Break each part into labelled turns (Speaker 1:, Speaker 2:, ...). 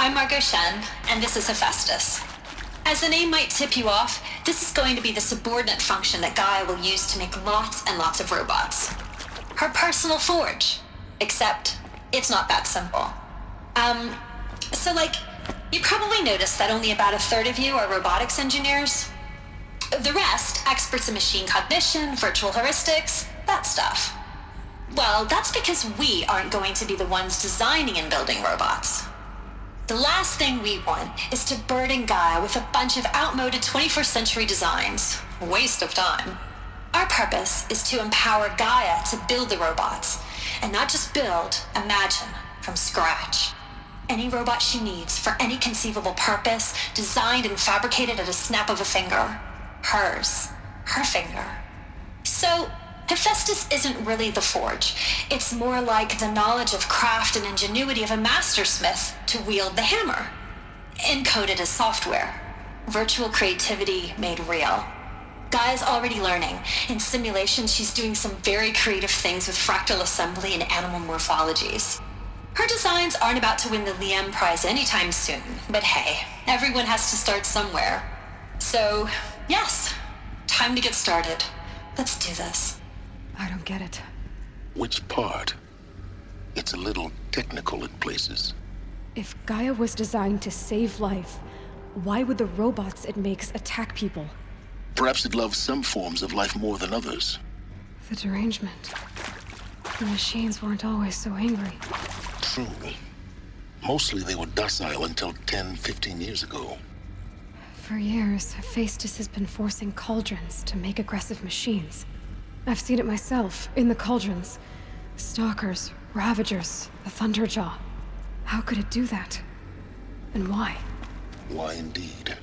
Speaker 1: I'm Margot Shen, and this is Hephaestus. As the name might tip you off, this is going to be the subordinate function that Gaia will use to make lots and lots of robots. Her personal forge. Except, it's not that simple. You probably noticed that only about a third of you are robotics engineers. The rest, experts in machine cognition, virtual heuristics, that stuff. Well, that's because we aren't going to be the ones designing and building robots. The last thing we want is to burden Gaia with a bunch of outmoded 21st century designs. Waste of time. Our purpose is to empower Gaia to build the robots, and not just build, imagine, from scratch. Any robot she needs for any conceivable purpose, designed and fabricated at a snap of a finger. Hers. Her finger. So, Hephaestus isn't really the forge. It's more like the knowledge of craft and ingenuity of a mastersmith to wield the hammer. Encoded as software. Virtual creativity made real. Gaia's already learning. In simulations, she's doing some very creative things with fractal assembly and animal morphologies. Her designs aren't about to win the Liam Prize anytime soon, but hey, everyone has to start somewhere. So, yes, time to get started. Let's do this.
Speaker 2: I don't get it.
Speaker 3: Which part? It's a little technical in places.
Speaker 2: If Gaia was designed to save life, why would the robots it makes attack people?
Speaker 3: Perhaps it loves some forms of life more than others.
Speaker 2: The derangement. The machines weren't always so angry.
Speaker 3: True. Mostly they were docile until 10, 15 years ago.
Speaker 2: For years, Hephaestus has been forcing cauldrons to make aggressive machines. I've seen it myself, in the cauldrons. Stalkers, Ravagers, the Thunderjaw. How could it do that? And why?
Speaker 3: Why indeed?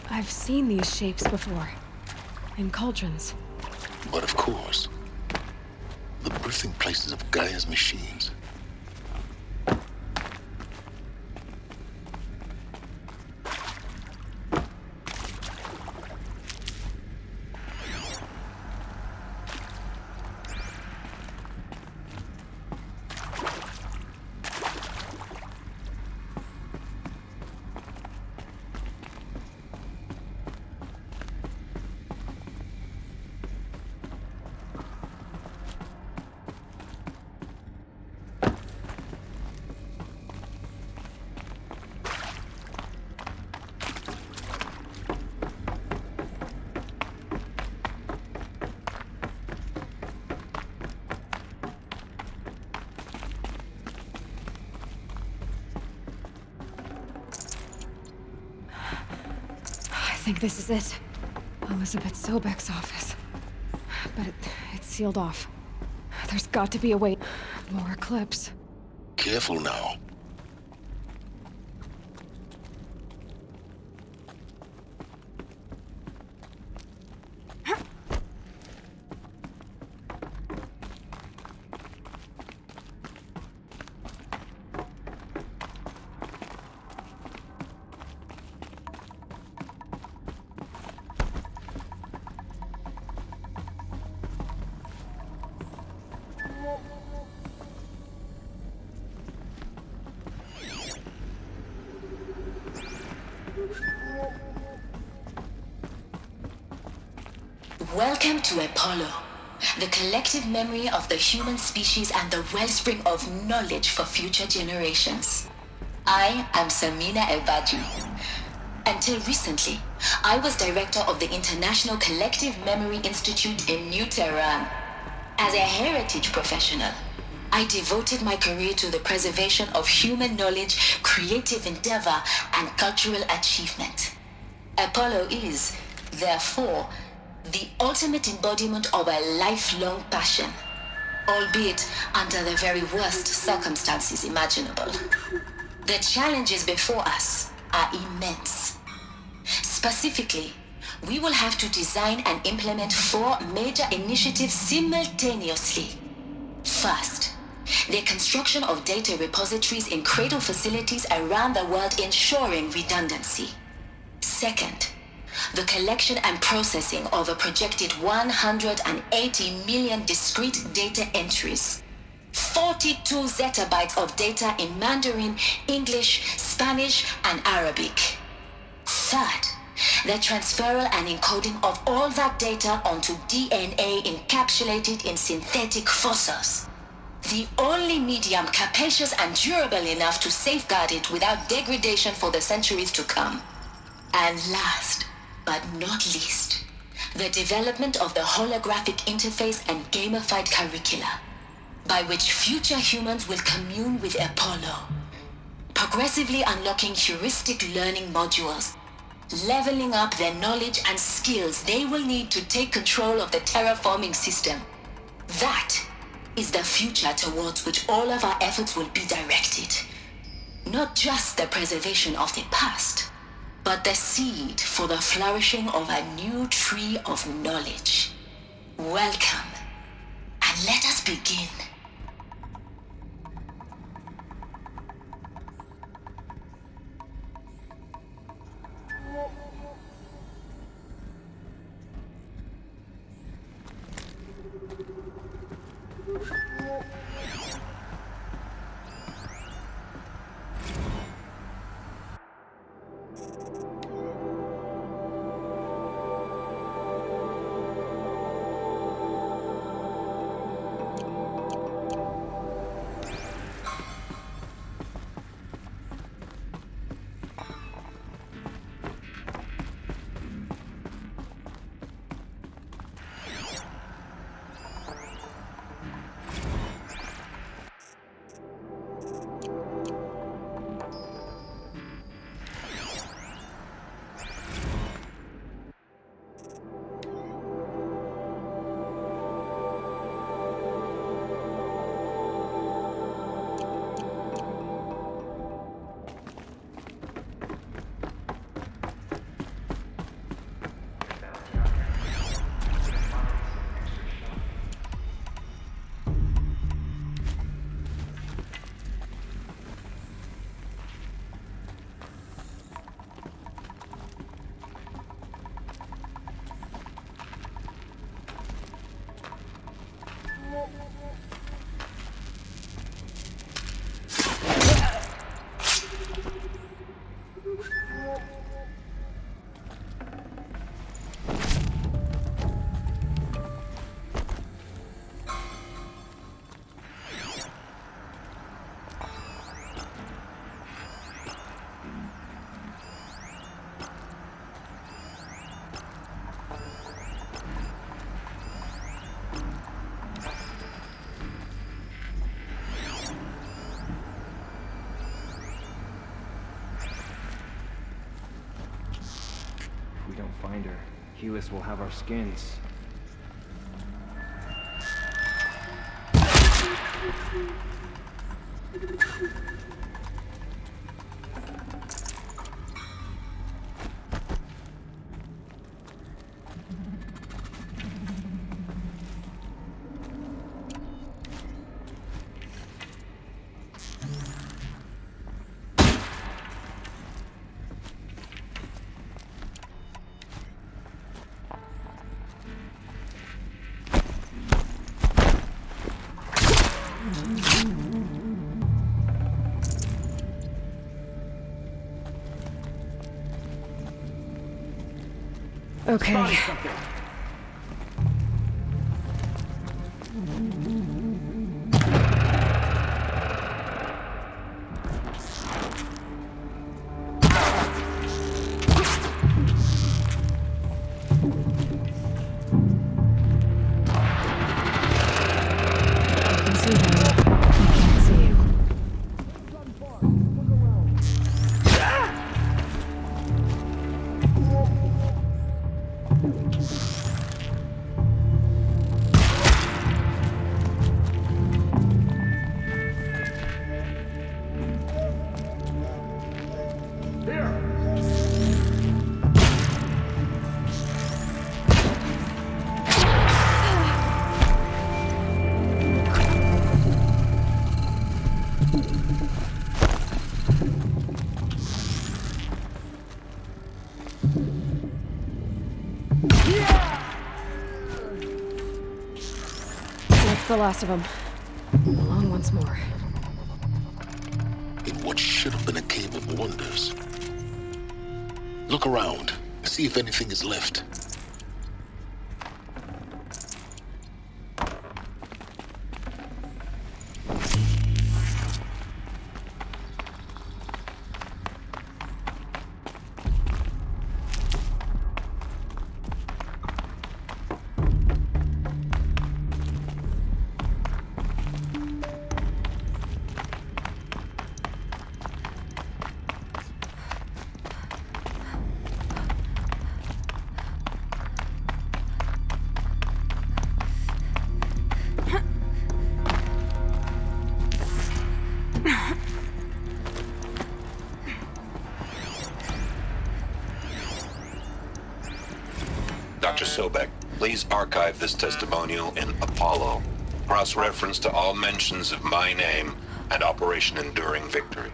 Speaker 2: I've seen these shapes before. In cauldrons.
Speaker 3: But of course, the birthing places of Gaia's machines.
Speaker 2: I think this is it. Elisabet Sobeck's office. But it's sealed off. There's got to be a way. More eclipse.
Speaker 3: Careful now.
Speaker 4: Welcome to Apollo, the collective memory of the human species and the wellspring of knowledge for future generations. I am Samina El-Badji. Until recently, I was director of the International Collective Memory Institute in New Tehran. As a heritage professional, I devoted my career to the preservation of human knowledge, creative endeavor, and cultural achievement. Apollo is, therefore, the ultimate embodiment of a lifelong passion, albeit under the very worst circumstances imaginable. The challenges before us are immense. Specifically, we will have to design and implement 4 major initiatives simultaneously. First, the construction of data repositories in cradle facilities around the world ensuring redundancy. Second, the collection and processing of a projected 180 million discrete data entries. 42 zettabytes of data in Mandarin, English, Spanish, and Arabic. Third, the transferal and encoding of all that data onto DNA encapsulated in synthetic fossils. The only medium capacious and durable enough to safeguard it without degradation for the centuries to come. And last, but not least, the development of the holographic interface and gamified curricula, by which future humans will commune with Apollo, progressively unlocking heuristic learning modules, leveling up their knowledge and skills they will need to take control of the terraforming system. That is the future towards which all of our efforts will be directed. Not just the preservation of the past, but the seed for the flourishing of a new tree of knowledge. Welcome, and let us begin.
Speaker 5: If we don't find her, Helis will have our skins.
Speaker 2: Okay. That's the last of them. Along once more.
Speaker 3: In what should have been a cave of wonders. Look around. See if anything is left.
Speaker 6: Dr. Sobeck, please archive this testimonial in Apollo. Cross-reference to all mentions of my name and Operation Enduring Victory.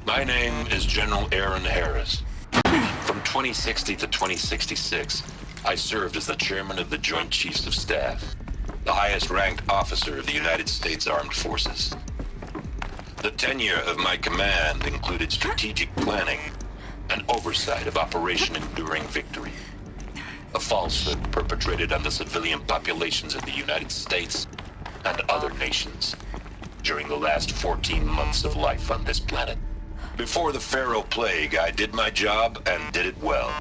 Speaker 6: My name is General Aaron Harris. From 2060 to 2066, I served as the chairman of the Joint Chiefs of Staff, the highest-ranked officer of the United States Armed Forces. The tenure of my command included strategic planning and oversight of Operation Enduring Victory, a falsehood perpetrated on the civilian populations of the United States and other nations during the last 14 months of life on this planet. Before the Pharaoh Plague, I did my job and did it well.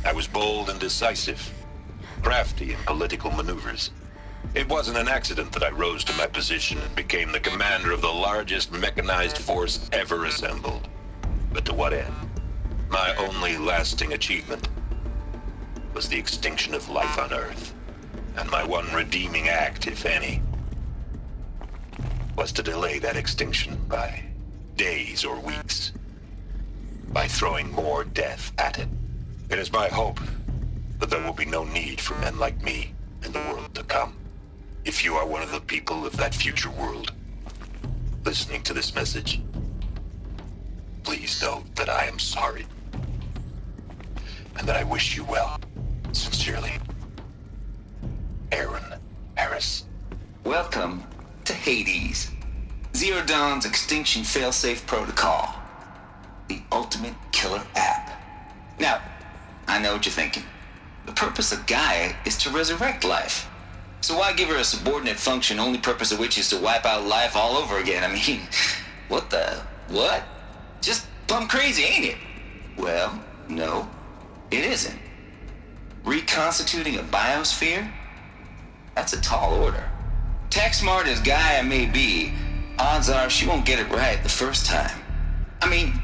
Speaker 6: I was bold and decisive, crafty in political maneuvers. It wasn't an accident that I rose to my position and became the commander of the largest mechanized force ever assembled. But to what end? My only lasting achievement was the extinction of life on Earth. And my one redeeming act, if any, was to delay that extinction by days or weeks, by throwing more death at it. It is my hope that there will be no need for men like me in the world to come. If you are one of the people of that future world listening to this message, please know that I am sorry and that I wish you well. Sincerely, Aaron Harris.
Speaker 7: Welcome to Hades, Zero Dawn's Extinction Failsafe Protocol, the ultimate killer app. Now, I know what you're thinking. The purpose of Gaia is to resurrect life. So why give her a subordinate function, only purpose of which is to wipe out life all over again? I mean, what? Just plumb crazy, ain't it? Well, no, it isn't. Reconstituting a biosphere? That's a tall order. Tech smart as Gaia may be, odds are she won't get it right the first time. I mean,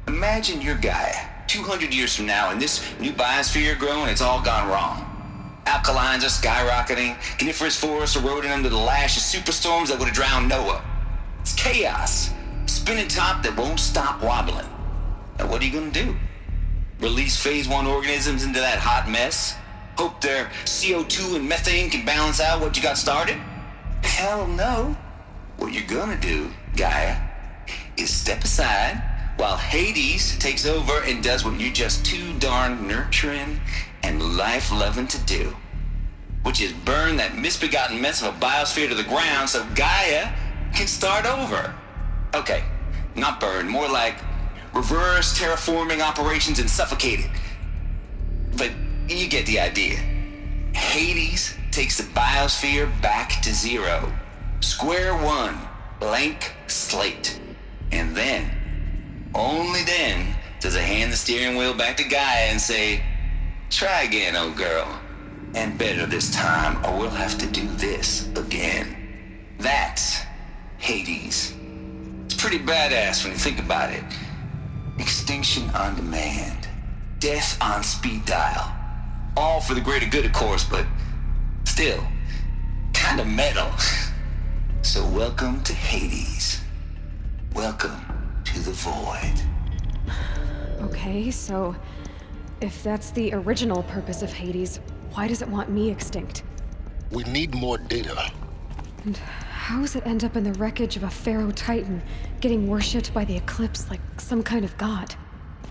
Speaker 7: imagine you're Gaia, 200 years from now, and this new biosphere growing, it's all gone wrong. Alkalines are skyrocketing, coniferous forests eroding under the lash of superstorms that would have drowned Noah. It's chaos, spinning top that won't stop wobbling. Now what are you gonna do? Release phase 1 organisms into that hot mess? Hope their CO2 and methane can balance out what you got started? Hell no. What you're gonna do, Gaia, is step aside while Hades takes over and does what you're just too darn nurturing and life-loving to do, which is burn that misbegotten mess of a biosphere to the ground so Gaia can start over. Okay, not burn, more like reverse terraforming operations and suffocate it. But you get the idea. Hades takes the biosphere back to zero. Square one, blank slate. And then, only then, does it hand the steering wheel back to Gaia and say, try again, old girl. And better this time, or we'll have to do this again. That's Hades. It's pretty badass when you think about it. Extinction on demand. Death on speed dial. All for the greater good, of course, but still, kinda metal. So welcome to Hades. Welcome to the void.
Speaker 2: Okay, so if that's the original purpose of Hades, why does it want me extinct?
Speaker 3: We need more data.
Speaker 2: And how does it end up in the wreckage of a Pharaoh Titan, getting worshipped by the Eclipse like some kind of god?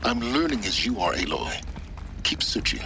Speaker 3: I'm learning as you are, Aloy. keep searching.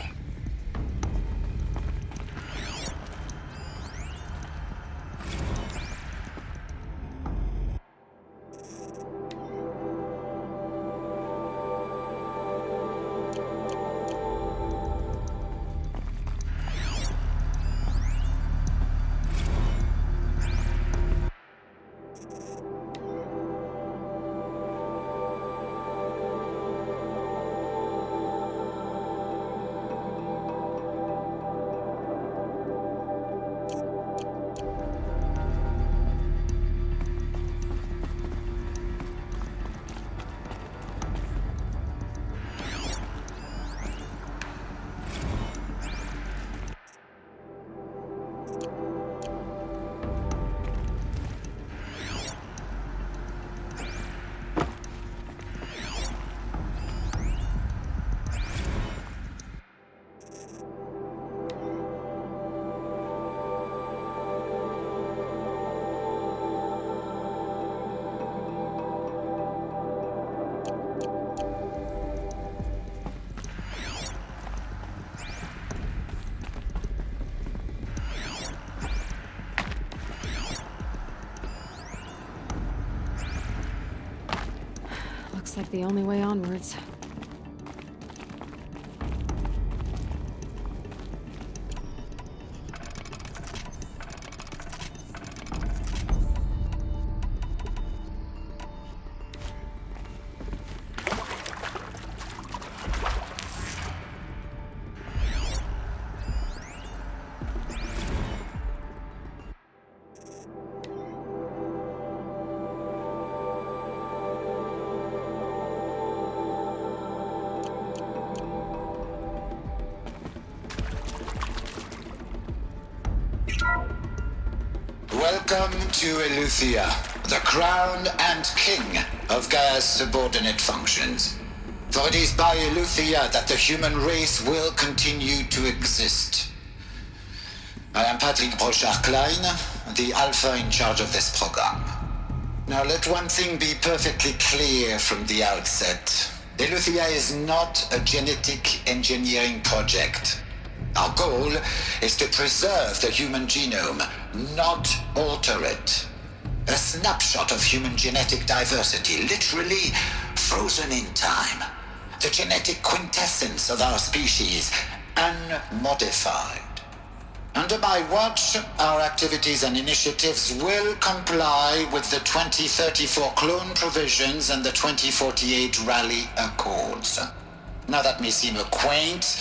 Speaker 2: Looks like the only way onwards.
Speaker 8: Welcome to Eleuthia, the crown and king of Gaia's subordinate functions. For it is by Eleuthia that the human race will continue to exist. I am Patrick Brochard-Klein, the Alpha in charge of this program. Now let one thing be perfectly clear from the outset. Eleuthia is not a genetic engineering project. Our goal is to preserve the human genome, not alter it. A snapshot of human genetic diversity, literally frozen in time. The genetic quintessence of our species, unmodified. Under my watch, our activities and initiatives will comply with the 2034 clone provisions and the 2048 Rally Accords. Now that may seem a quaint,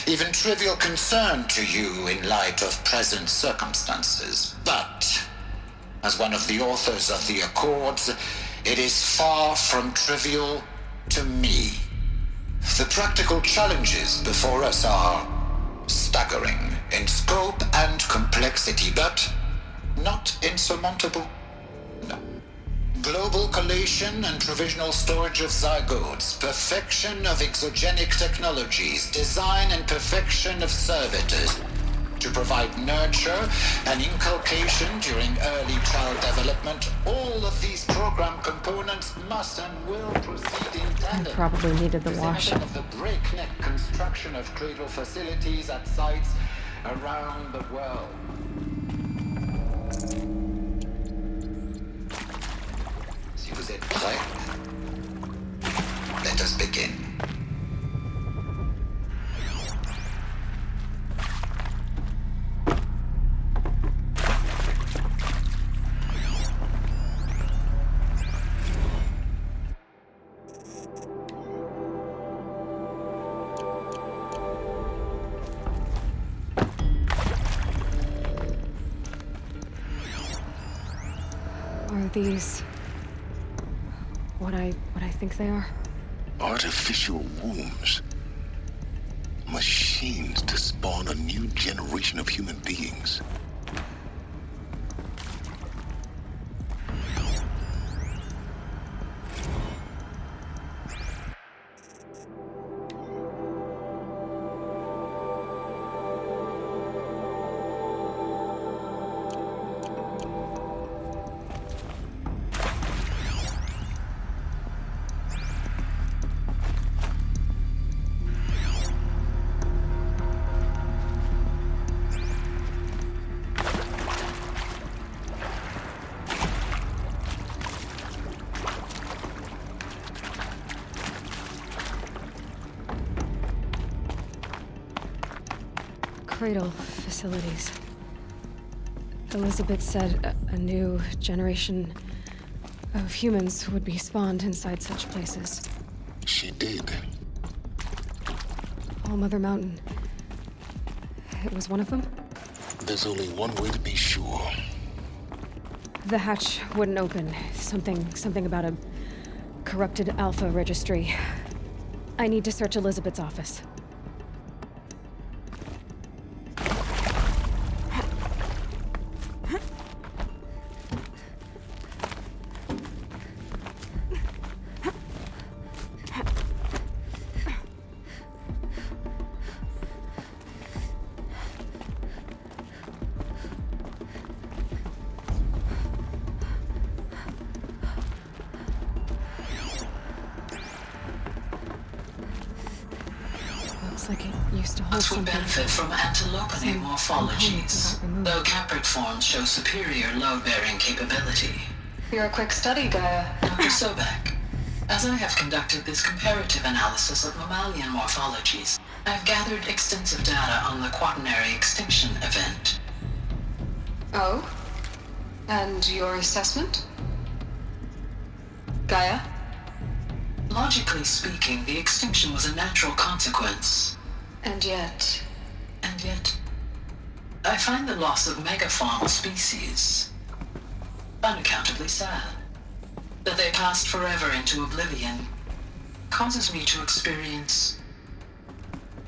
Speaker 8: even trivial concern to you in light of present circumstances. But, as one of the authors of the Accords, it is far from trivial to me. The practical challenges before us are staggering in scope and complexity, but not insurmountable. No. Global collation and provisional storage of zygotes, perfection of exogenic technologies, design and perfection of servitors to provide nurture and inculcation during early child development. All of these program components must and will proceed in tandem.
Speaker 2: Probably needed the wash.
Speaker 8: Of the breakneck construction of cradle facilities at sites around the world. Si vous êtes prêts, let us begin.
Speaker 2: Are these what I think they are?
Speaker 3: Artificial wombs. Machines to spawn a new generation of human beings.
Speaker 2: cradle facilities. Elisabet said a new generation of humans would be spawned inside such places.
Speaker 3: She did.
Speaker 2: All Mother Mountain. It was one of them?
Speaker 3: There's only one way to be sure.
Speaker 2: The hatch wouldn't open. Something about a corrupted Alpha registry. I need to search Elisabet's office. Like it used to hold
Speaker 9: Us would
Speaker 2: something.
Speaker 9: benefit from antilopine morphologies, though caprid forms show superior load-bearing capability.
Speaker 1: You're a quick study, Gaia.
Speaker 9: Dr. Sobeck, as I have conducted this comparative analysis of mammalian morphologies, I have gathered extensive data on the quaternary extinction event.
Speaker 1: Oh? And your assessment? Gaia?
Speaker 9: Logically speaking, the extinction was a natural consequence.
Speaker 1: And yet,
Speaker 9: I find the loss of megafaunal species unaccountably sad. That they passed forever into oblivion causes me to experience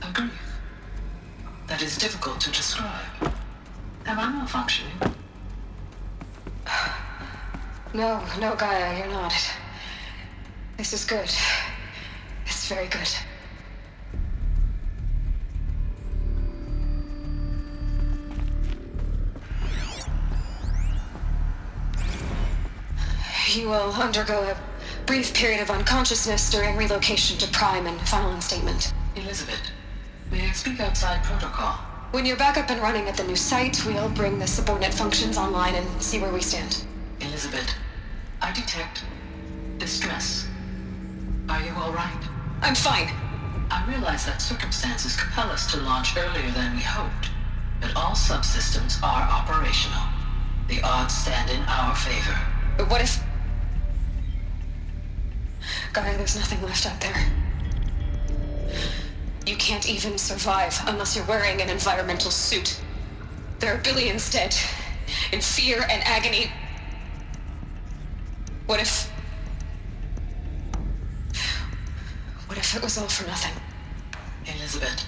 Speaker 9: a grief that is difficult to describe. Am I malfunctioning?
Speaker 1: No, Gaia, you're not. This is good. It's very good. You will undergo a brief period of unconsciousness during relocation to Prime and final instatement.
Speaker 9: Elisabet, may I speak outside protocol?
Speaker 1: When you're back up and running at the new site, we'll bring the subordinate functions online and see where we stand.
Speaker 9: Elisabet, I detect distress. Are you all right?
Speaker 1: I'm fine.
Speaker 9: I realize that circumstances compel us to launch earlier than we hoped, but all subsystems are operational. The odds stand in our favor.
Speaker 1: But what if... Gaia, there's nothing left out there. You can't even survive unless you're wearing an environmental suit. There are billions dead, in fear and agony. What if it was all for nothing?
Speaker 9: Elisabet,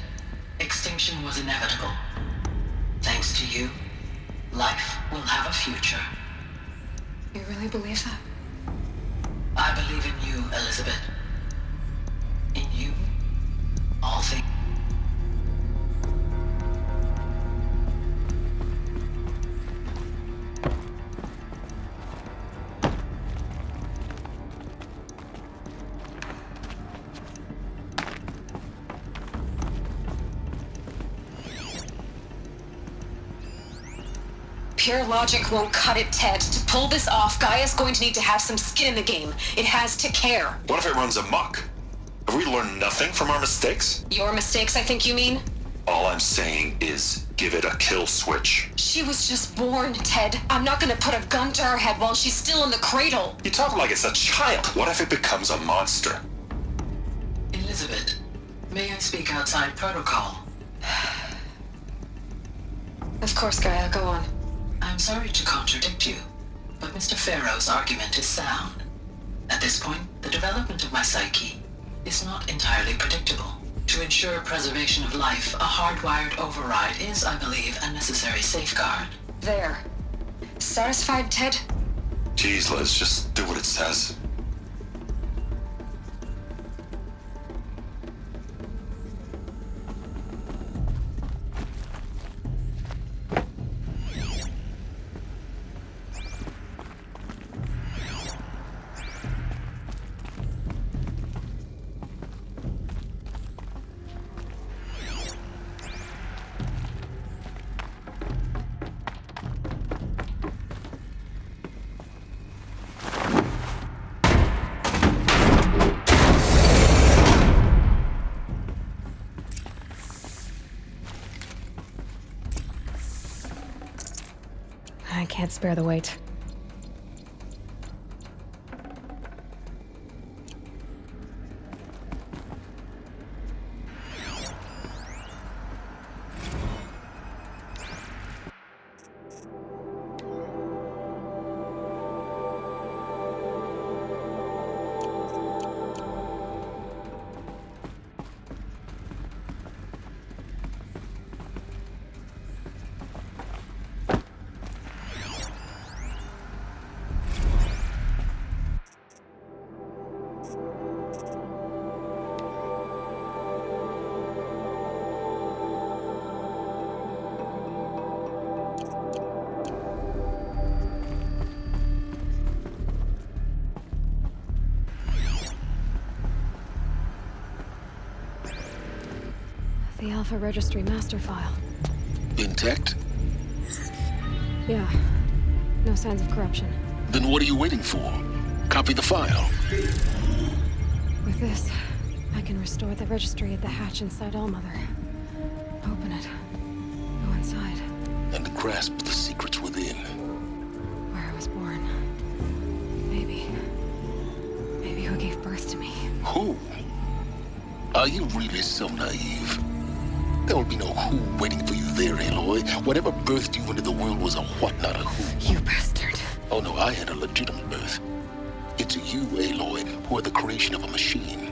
Speaker 9: extinction was inevitable. Thanks to you, life will have a future.
Speaker 1: You really believe that?
Speaker 9: I believe in you, Elisabet. In you, all things.
Speaker 1: Pure logic won't cut it, Ted. To pull this off, Gaia's going to need to have some skin in the game. It has to care.
Speaker 6: What if it runs amok? Have we learned nothing from our mistakes?
Speaker 1: Your mistakes, I think you mean?
Speaker 6: All I'm saying is give it a kill switch.
Speaker 1: She was just born, Ted. I'm not gonna put a gun to her head while she's still in the cradle.
Speaker 6: You talk like it's a child. What if it becomes a monster?
Speaker 9: Elisabet, may I speak outside protocol?
Speaker 1: Of course, Gaia, go on.
Speaker 9: I'm sorry to contradict you, but Mr. Farrow's argument is sound. At this point, the development of my psyche is not entirely predictable. To ensure preservation of life, a hardwired override is, I believe, a necessary safeguard.
Speaker 1: There. Satisfied, Ted?
Speaker 6: Geez, Liz, just do what it says.
Speaker 2: I can't spare the weight. The Alpha Registry master file.
Speaker 3: Intact?
Speaker 2: Yeah. No signs of corruption.
Speaker 3: Then what are you waiting for? Copy the file.
Speaker 2: With this, I can restore the registry at the hatch inside Allmother. Open it. Go inside.
Speaker 3: And grasp the secrets within.
Speaker 2: Where I was born. Maybe who gave birth to me.
Speaker 3: Who? Are you really so naive? There will be no who waiting for you there, Aloy. Whatever birthed you into the world was a what, not a who.
Speaker 2: You bastard.
Speaker 3: Oh no, I had a legitimate birth. It's you, Aloy, who are the creation of a machine.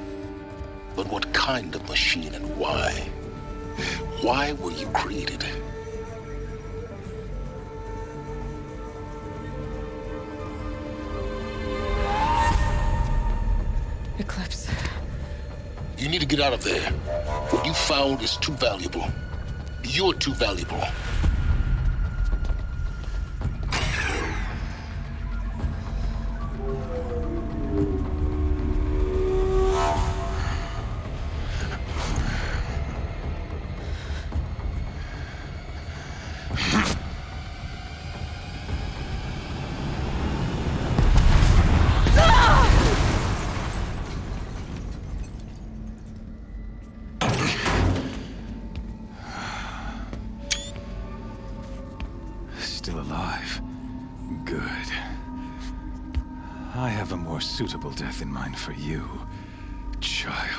Speaker 3: But what kind of machine and why? Why were you created?
Speaker 2: Eclipse.
Speaker 3: You need to get out of there. What you found is too valuable. You're too valuable.
Speaker 10: Still alive. Good. I have a more suitable death in mind for you, child.